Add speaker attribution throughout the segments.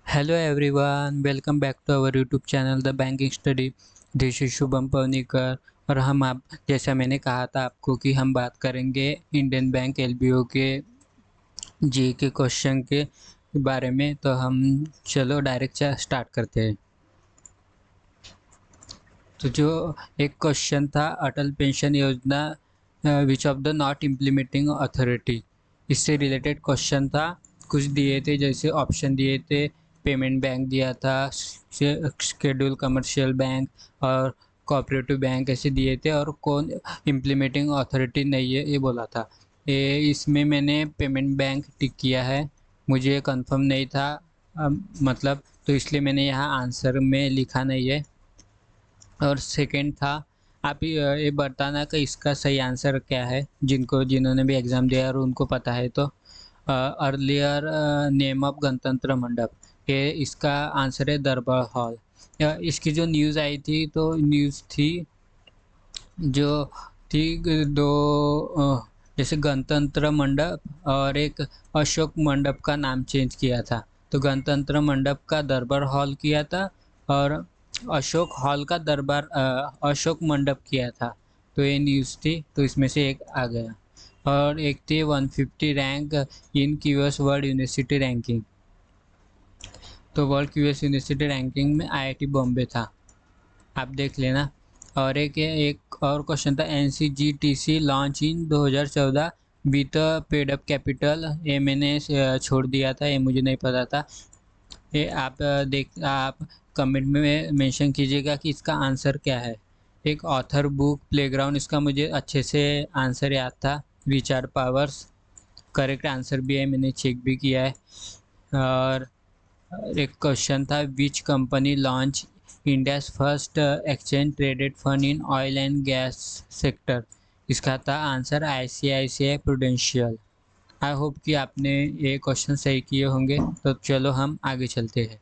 Speaker 1: Hello everyone, welcome back to our YouTube channel The Banking Study. This is Shubham Pawnikar और हम आप जैसा मैंने कहा था आपको कि हम बात करेंगे इंडियन बैंक एलबीओ के जी के क्वेश्चन के बारे में। तो हम चलो डायरेक्ट स्टार्ट करते हैं। तो जो एक क्वेश्चन था, अटल पेंशन योजना which of the not implementing authority, इससे रिलेटेड क्वेश्चन था। कुछ दिए थे, जैसे ऑप्शन दिए थे, पेमेंट बैंक दिया था, शेड्यूल कमर्शियल बैंक और कोऑपरेटिव बैंक ऐसे दिए थे, और कौन इम्प्लीमेंटिंग अथॉरिटी नहीं है ये बोला था। इसमें मैंने पेमेंट बैंक टिक किया है, मुझे कंफर्म नहीं था मतलब, तो इसलिए मैंने यहाँ आंसर में लिखा नहीं है। और सेकंड था, आप ये बताना कि इसका सही आंसर क्या है, जिन्होंने भी एग्ज़ाम दिया और उनको पता है। तो अर्लियर नेम ऑफ गणतंत्र मंडप, ये इसका आंसर है दरबार हॉल। इसकी जो न्यूज़ आई थी, तो न्यूज़ थी जो थी दो, जैसे गणतंत्र मंडप और एक अशोक मंडप का नाम चेंज किया था। तो गणतंत्र मंडप का दरबार हॉल किया था और अशोक हॉल का अशोक मंडप किया था। तो ये न्यूज़ थी, तो इसमें से एक आ गया। और एक थी 150 rank in QS world university ranking. तो वर्ल्ड क्यूएस यूनिवर्सिटी रैंकिंग में आईआईटी बॉम्बे था, आप देख लेना। और एक और क्वेश्चन था, NCGTC launch in 2014 with paid up capital, ये मैंने छोड़ दिया था, ये मुझे नहीं पता था। ये आप कमेंट में मेंशन कीजिएगा कि इसका आंसर क्या है। एक ऑथर बुक प्लेग्राउंड, इसका मुझे अच्छे से आंसर याद था, रिचार्ड पावर्स करेक्ट आंसर भी है, मैंने चेक भी किया है। और एक क्वेश्चन था, which company launch India's first exchange traded fund in oil and gas sector, इसका था answer ICICI prudential. I hope कि आपने ये क्वेश्चन सही किए होंगे। तो चलो हम आगे चलते हैं।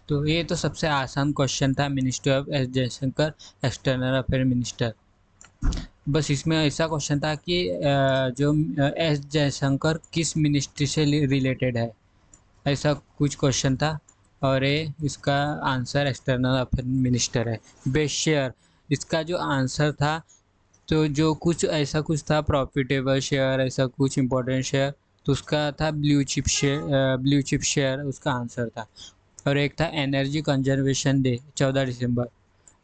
Speaker 1: तो ये तो सबसे आसान क्वेश्चन था, ministry of S Jaishankar, external affair minister. बस इसमें ऐसा क्वेश्चन था कि जो एस जयशंकर किस मिनिस्ट्री से रिलेटेड है, ऐसा कुछ क्वेश्चन था। और ये इसका आंसर एक्सटर्नल अफेयर मिनिस्टर है। बेस्ट शेयर, इसका जो आंसर था, तो जो कुछ ऐसा कुछ था, प्रॉफिटेबल शेयर, ऐसा कुछ इंपॉर्टेंट शेयर, तो उसका था ब्लू चिप शेयर उसका आंसर था। और एक था एनर्जी कंजर्वेशन डे 14 दिसंबर,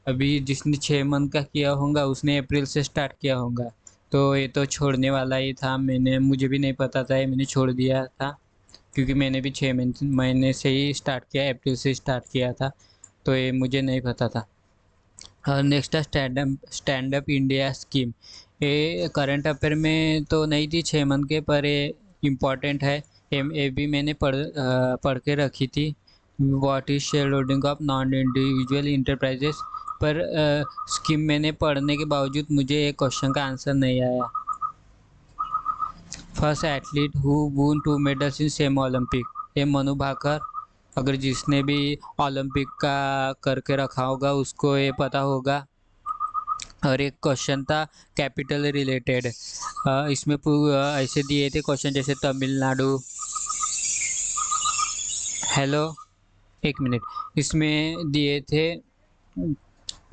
Speaker 1: अभी जिसने 6 मंथ का किया होगा उसने अप्रैल से स्टार्ट किया होगा। तो ये तो छोड़ने वाला ही था, मुझे भी नहीं पता था, ये मैंने छोड़ दिया था, क्योंकि मैंने भी 6 महीने से ही स्टार्ट किया, अप्रैल से स्टार्ट किया था, तो ये मुझे नहीं पता था। और नेक्स्ट है स्टैंड अप इंडिया स्कीम, ये करंट अफेयर में तो नहीं थी 6 मंथ के, पर ये इम्पॉर्टेंट है, ये भी मैंने पढ़ के रखी थी। What is share holding of non individual enterprises, पर स्कीम मैंने पढ़ने के बावजूद मुझे ये क्वेश्चन का आंसर नहीं आया। First athlete who won 2 medals in same Olympic, ये मनु भाकर, अगर जिसने भी ओलंपिक का करके रखा होगा उसको ये पता होगा। और एक क्वेश्चन था कैपिटल रिलेटेड, इसमें ऐसे दिए थे क्वेश्चन, जैसे तमिलनाडु, हेलो एक मिनट, इसमें दिए थे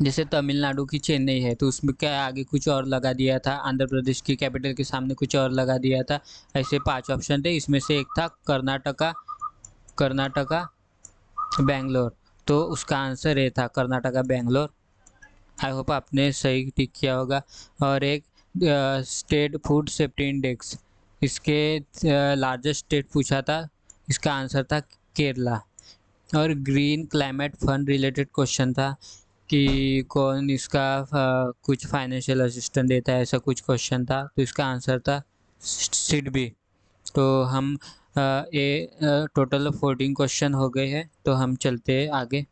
Speaker 1: जैसे तमिलनाडु की चेन्नई है, तो उसमें क्या आगे कुछ और लगा दिया था, आंध्र प्रदेश की कैपिटल के सामने कुछ और लगा दिया था। ऐसे 5 ऑप्शन थे, इसमें से एक था कर्नाटका, कर्नाटका बैंगलोर, तो उसका आंसर ये था कर्नाटका बैंगलोर। आई होप आपने सही टिक किया होगा। और एक स्टेट फूड सेफ्टी इंडेक्स, इसके लार्जेस्ट स्टेट पूछा था, इसका आंसर था केरला। और green climate fund related question था कि कौन इसका कुछ फाइनेंशियल असिस्टेंस देता है, ऐसा कुछ क्वेश्चन था, तो इसका आंसर था सिडबी। तो हम ये टोटल 14 क्वेश्चन हो गए हैं, तो हम चलते हैं आगे।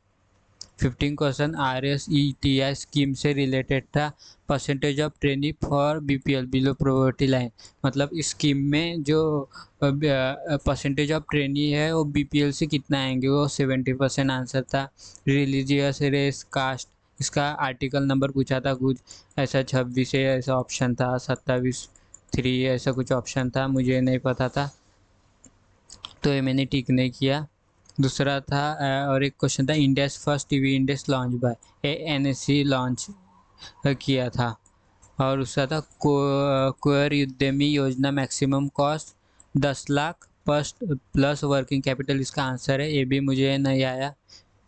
Speaker 1: 15 क्वेश्चन RSETI स्कीम से रिलेटेड था, percentage of trainee for BPL below poverty line, मतलब इस स्कीम में जो परसेंटेज ऑफ ट्रेनी है वो बीपीएल से कितना आएंगे, वो 70% आंसर था। रिलीजियस रेस कास्ट, इसका आर्टिकल नंबर पूछा था कुछ ऐसा 26 है, ऐसा ऑप्शन था, 27 3 ऐसा कुछ ऑप्शन था, मुझे नहीं पता था, तो ये मैंने टिक नहीं किया। दूसरा था और एक क्वेश्चन था India's first TV index launch by NSC launch किया था। और दूसरा था कुंवर उद्यमी योजना maximum cost 10 lakh first plus working capital इसका आंसर है। ये भी मुझे नहीं आया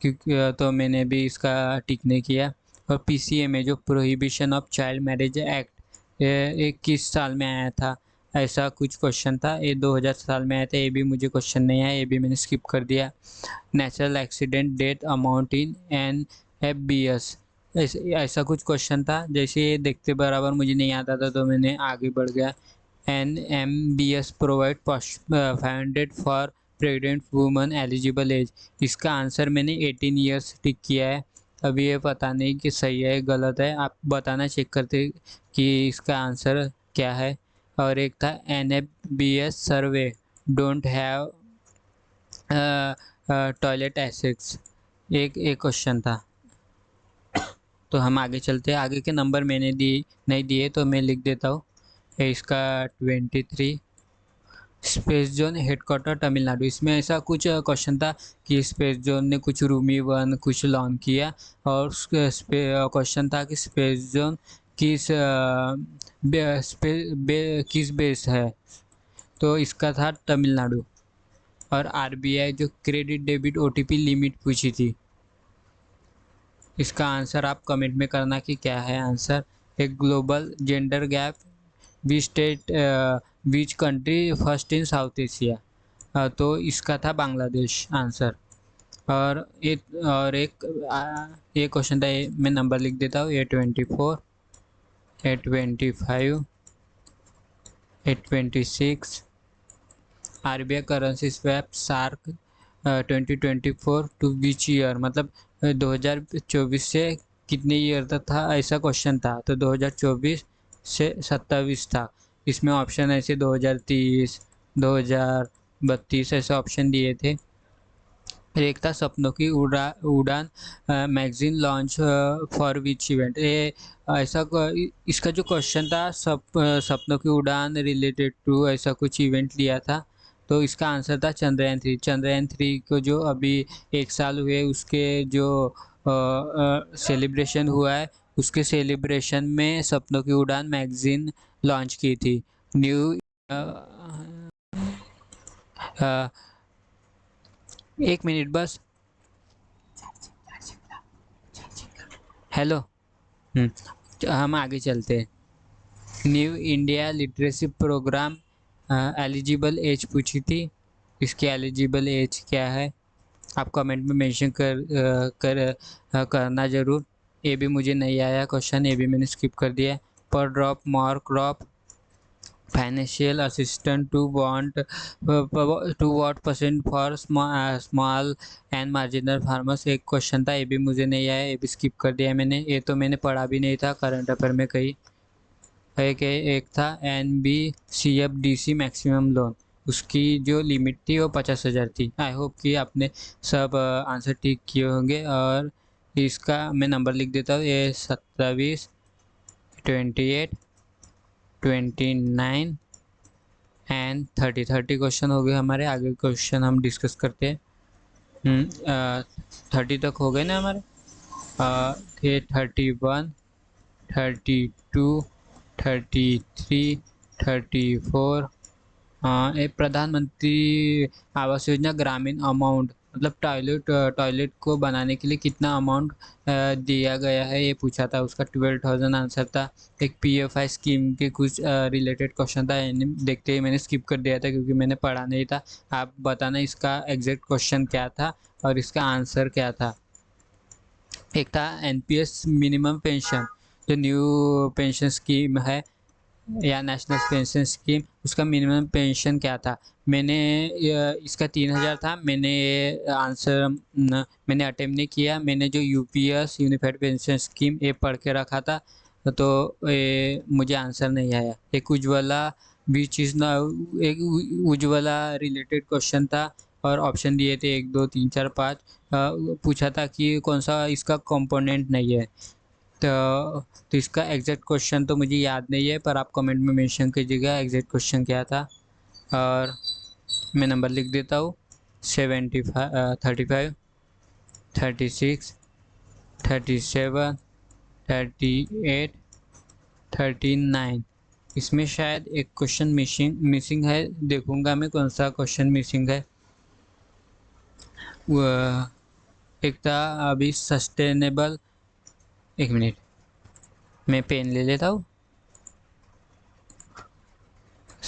Speaker 1: क्योंकि तो मैंने भी इसका टिक नहीं किया। और पीसीएमए जो prohibition of child marriage act ये किस साल में आया था, ऐसा कुछ क्वेश्चन था। ये 2000 साल में आया था। ये भी मुझे क्वेश्चन नहीं आया, ये भी मैंने स्किप कर दिया। Natural accident death amount in N F B S ऐसा कुछ क्वेश्चन था। जैसे ये देखते बराबर मुझे नहीं आता था तो मैंने आगे बढ़ गया। N M B S provide 500 for pregnant woman eligible age, इसका आंसर मैंने 18 ईयर्स टिक किया है। अभी ये पता नहीं कि सही है गलत है, आप बताना चेक करते कि इसका आंसर क्या है। और एक था N F B S survey don't have toilet acids, एक क्वेश्चन था। तो हम आगे चलते हैं। आगे के नंबर मैंने दिए नहीं दिए तो मैं लिख देता हूँ। इसका 23 स्पेस जोन हेडक्वार्टर तमिलनाडु, इसमें ऐसा कुछ क्वेश्चन था कि स्पेस जोन ने कुछ रूमी वन कुछ लॉन्च किया और क्वेश्चन था कि स्पेस जोन किस किस बेस है, तो इसका था तमिलनाडु। और आरबीआई जो क्रेडिट डेबिट ओटीपी लिमिट पूछी थी, इसका आंसर आप कमेंट में करना कि क्या है आंसर। एक global gender gap which state which country first in south Asia, तो इसका था बांग्लादेश आंसर। और एक ये क्वेश्चन था, मैं नंबर लिख देता हूँ A24 A25 A26 RBI currency swap SAARC 2024 to which year, मतलब 2024 से कितने ईयर तक था, ऐसा क्वेश्चन था। तो 2024 से 27 था। इसमें ऑप्शन ऐसे 2030 2032 ऐसे ऑप्शन दिए थे। एक था सपनों की उड़ान magazine launch for which event, ये ऐसा इसका जो क्वेश्चन था सपनों की उड़ान रिलेटेड टू ऐसा कुछ इवेंट लिया था। तो इसका आंसर था चंद्रयान 3। चंद्रयान 3 को जो अभी 1 साल हुए उसके जो सेलिब्रेशन हुआ है, उसके सेलिब्रेशन में सपनों की उड़ान मैगजीन लॉन्च की थी। न्यू एक मिनट बस, हेलो। हम आगे चलते हैं। New India literacy programme eligible age पूछी थी, इसकी एलिजिबल एज क्या है, आप कमेंट में मेंशन करना ज़रूर। ये भी मुझे नहीं आया क्वेश्चन, ये भी मैंने स्किप कर दिया। Per drop more crop financial assistant to what percent for small and marginal farmers, एक क्वेश्चन था। ये भी मुझे नहीं आया, ये भी स्किप कर दिया मैंने। ये तो मैंने पढ़ा भी नहीं था करंट अफेयर में कहीं। एक था NBCFDC मैक्सिमम लोन, उसकी जो लिमिट थी वो 50,000 थी। आई होप कि आपने सब आंसर ठीक किए होंगे। और इसका मैं नंबर लिख देता हूँ, ये 27 28 29 एंड 30 क्वेश्चन हो गए हमारे। आगे क्वेश्चन हम डिस्कस करते हैं। 30 तक हो गए ना हमारे। थे 31 32 33 34। एक प्रधानमंत्री आवास योजना ग्रामीण अमाउंट, मतलब टॉयलेट को बनाने के लिए कितना अमाउंट दिया गया है ये पूछा था, उसका 12,000 आंसर था। एक PFI स्कीम के कुछ रिलेटेड क्वेश्चन था, देखते ही मैंने स्किप कर दिया था क्योंकि मैंने पढ़ा नहीं था। आप बताना इसका एग्जैक्ट क्वेश्चन क्या था और इसका आंसर क्या था। एक था NPS मिनिमम पेंशन, जो न्यू पेंशन स्कीम है या नेशनल पेंशन स्कीम, उसका मिनिमम पेंशन क्या था। मैंने इसका 3,000 था। मैंने आंसर मैंने अटेम्प्ट नहीं किया, मैंने जो UPS यूनिफाइड पेंशन स्कीम ये पढ़ के रखा था, तो मुझे आंसर नहीं आया। एक उज्ज्वला बीच इज ना, एक उज्ज्वला रिलेटेड क्वेश्चन था और ऑप्शन दिए थे 1 2 3 4 5। पूछा था कि कौन सा इसका कंपोनेंट नहीं है। तो इसका एग्जैक्ट क्वेश्चन तो मुझे याद नहीं है, पर आप कमेंट में मेंशन कीजिएगा एग्जैक्ट क्वेश्चन क्या था। और मैं नंबर लिख देता हूँ, 75 35 36 37 38 39। इसमें शायद एक क्वेश्चन मिसिंग है, देखूंगा मैं कौन सा क्वेश्चन मिसिंग है। एक था अभी सस्टेनेबल, एक मिनट मैं पेन ले लेता हूँ।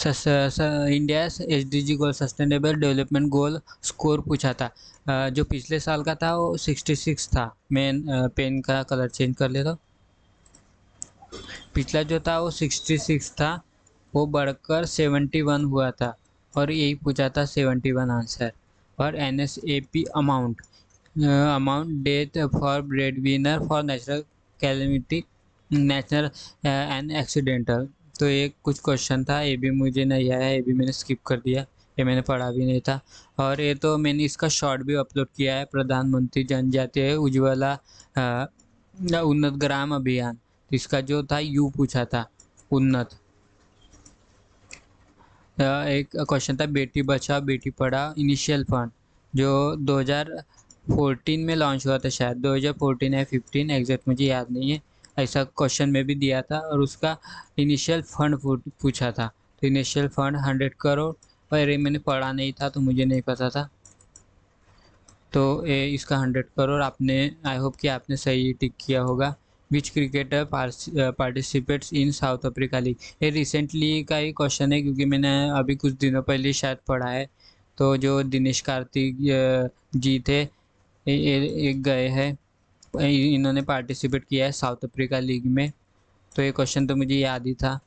Speaker 1: इंडिया SDG गोल, सस्टेनेबल डेवलपमेंट गोल स्कोर पूछा था। जो पिछले साल का था वो 66 था। मैं पेन का कलर चेंज कर लेता हूँ। पिछला जो था वो 66 था, वो बढ़कर 71 हुआ था और यही पूछा था 71 आंसर। और NSAP amount death for bread winner for natural calamity, natural and accidental. तो ये कुछ क्वेश्चन था, ये भी मुझे नहीं आया, ये भी मैंने स्किप कर दिया, ये मैंने पढ़ा भी नहीं था। और ये तो मैंने इसका शॉर्ट भी अपलोड किया है, प्रधानमंत्री जनजातीय उज्ज्वला उन्नत ग्राम अभियान। इसका जो था यू पूछा था, उन्नत। एक क्वेश्चन था बेटी बचाओ बेटी पढ़ाओ इनिशियल फंड, जो 2014 में लॉन्च हुआ था, शायद 2014 या 15, एग्जैक्ट मुझे याद नहीं है। ऐसा क्वेश्चन में भी दिया था और उसका इनिशियल फंड पूछा था। तो इनिशियल फंड 100 करोड़, और ये मैंने पढ़ा नहीं था तो मुझे नहीं पता था। तो इसका 100 करोड़ आपने, आई होप कि आपने सही टिक किया होगा। विच cricketer participates in south Africa league, ये रिसेंटली का ही क्वेश्चन है क्योंकि मैंने अभी कुछ दिनों पहले शायद पढ़ा है। तो जो दिनेश कार्तिक जी थे, एक गए हैं, इन्होंने पार्टिसिपेट किया है साउथ अफ्रीका लीग में। तो ये क्वेश्चन तो मुझे याद ही था।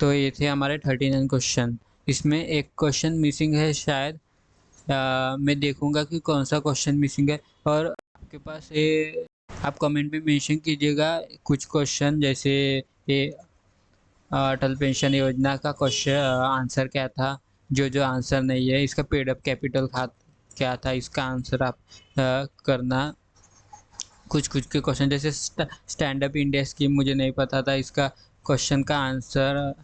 Speaker 1: तो ये थे हमारे 39 क्वेश्चन। इसमें एक क्वेश्चन मिसिंग है शायद, मैं देखूंगा कि कौन सा क्वेश्चन मिसिंग है। और आपके पास ये, आप कमेंट में मेंशन कीजिएगा कुछ क्वेश्चन, जैसे ये अटल पेंशन योजना का क्वेश्चन आंसर क्या था। जो जो आंसर नहीं है, इसका पेड अप कैपिटल खात क्या था, इसका आंसर आप करना। कुछ कुछ के क्वेश्चन जैसे स्टैंड अप इंडिया स्कीम मुझे नहीं पता था, इसका क्वेश्चन का आंसर,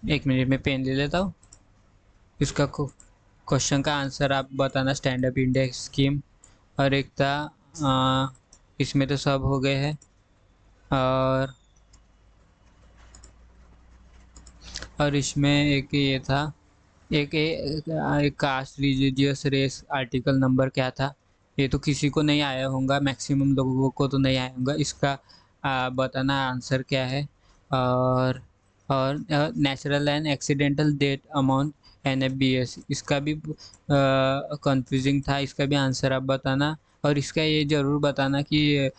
Speaker 1: एक मिनट में पेन ले लेता हूँ। इसका क्वेश्चन का आंसर आप बताना, स्टैंड अप इंडिया स्कीम। और एक था इसमें तो सब हो गए हैं। और इसमें एक ये था, एक caste religious race article number क्या था। ये तो किसी को नहीं आया होगा, मैक्सिमम लोगों को तो नहीं आया होगा। इसका बताना आंसर क्या है। और natural and accidental death amount NFBS, इसका भी कंफ्यूजिंग था, इसका भी आंसर आप बताना। और इसका ये ज़रूर बताना कि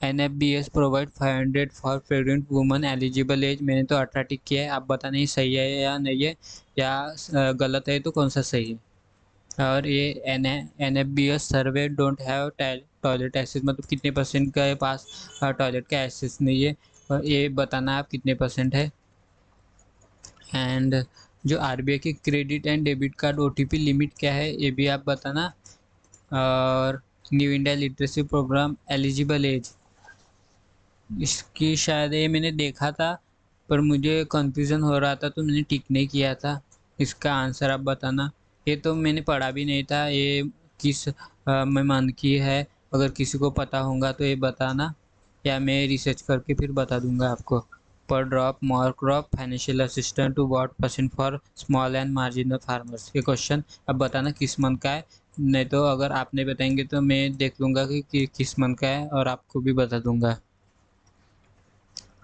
Speaker 1: NFBS provide 500 for pregnant woman eligible age. मैंने तो 18 टिक किया है, आप बताना ये सही है या नहीं है, या गलत है तो कौन सा सही है। और ये NFBS survey don't have toilet access, मतलब कितने परसेंट के पास टॉयलेट का एक्सेस नहीं है, और ये बताना आप कितने परसेंट है। एंड जो RBI की credit and debit card OTP limit क्या है, ये भी आप बताना। और new India literacy programme eligible age, इसकी शायद ये मैंने देखा था पर मुझे कंफ्यूजन हो रहा था तो मैंने टिक नहीं किया था। इसका आंसर आप बताना। ये तो मैंने पढ़ा भी नहीं था, ये किस में मन की है, अगर किसी को पता होगा तो ये बताना, या मैं रिसर्च करके फिर बता दूंगा आपको। Per drop more crop financial assistant to what percent for small and marginal farmers, ये क्वेश्चन अब बताना किस मंथ का है। नहीं तो अगर आप नहीं बताएंगे तो मैं देख लूँगा कि किस मंथ का है और आपको भी बता दूंगा।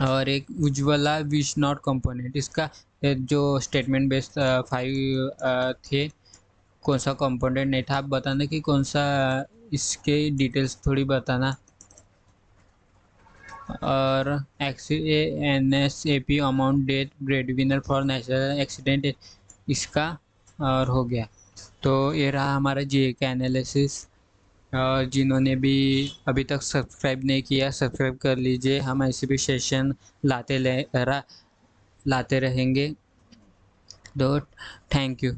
Speaker 1: और एक उज्ज्वला विश नॉट कंपोनेंट, इसका जो स्टेटमेंट बेस्ड 5 थे, कौन सा कंपोनेंट नहीं था, आप बताना कि कौन सा, इसके डिटेल्स थोड़ी बताना। और NSAP amount death bread winner for natural accident, इसका और हो गया। तो ये रहा हमारा GA का एनालिसिस। और जिन्होंने भी अभी तक सब्सक्राइब नहीं किया, सब्सक्राइब कर लीजिए, हम ऐसे भी सेशन लाते रहेंगे। तो थैंक यू।